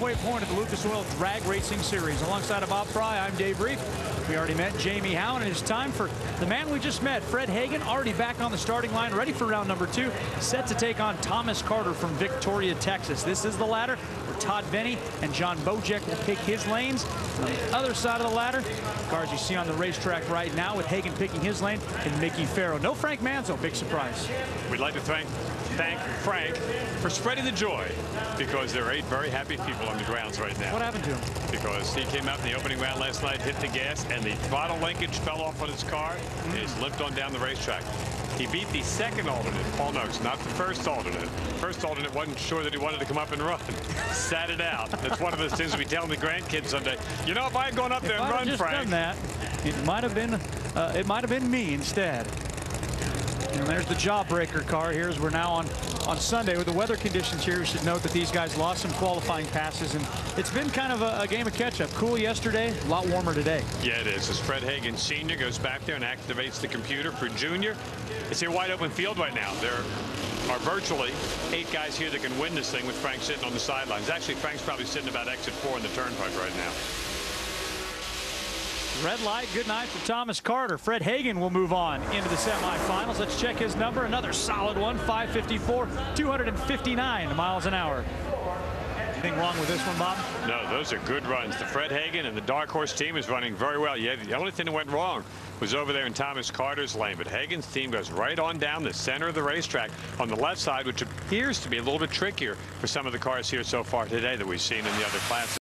halfway point of the Lucas Oil Drag Racing Series. Alongside of Bob Fry, I'm Dave Reef. We already met Jamie Howe, and it's time for the man we just met, Fred Hagen, already back on the starting line, ready for round number 2, set to take on Thomas Carter from Victoria, Texas. This is the ladder where Todd Venny and John Bojek will pick his lanes. On the other side of the ladder, cars you see on the racetrack right now, with Hagen picking his lane and Mickey Farrow. No Frank Manzo, big surprise. We'd like to thank Frank for spreading the joy, because there are 8 very happy people on the grounds right now. What happened to him? Because he came out in the opening round last night, hit the gas, and the throttle linkage fell off on his car, and he's limped on down the racetrack. He beat the second alternate, Paul Noakes, not the first alternate. First alternate wasn't sure that he wanted to come up and run. Sat it out. That's one of those things we tell the grandkids someday. You know, if I had gone up there and run, Frank. Done that, it might have been me instead. And there's the jawbreaker car here as we're now on Sunday. With the weather conditions here, we should note that these guys lost some qualifying passes, and it's been kind of a game of catch-up. Cool yesterday, a lot warmer today. Yeah, it is. As Fred Hagen Sr. goes back there and activates the computer for Junior, it's a wide open field right now. There are virtually 8 guys here that can win this thing with Frank sitting on the sidelines. Actually, Frank's probably sitting about exit 4 in the turnpike right now. Red light, good night for Thomas Carter. Fred Hagen will move on into the semifinals. Let's check his number. Another solid one, 554, 259 miles an hour. Anything wrong with this one, Bob? No, those are good runs. The Fred Hagen and the Dark Horse team is running very well. Yeah, the only thing that went wrong was over there in Thomas Carter's lane, but Hagen's team goes right on down the center of the racetrack on the left side, which appears to be a little bit trickier for some of the cars here so far today that we've seen in the other classes.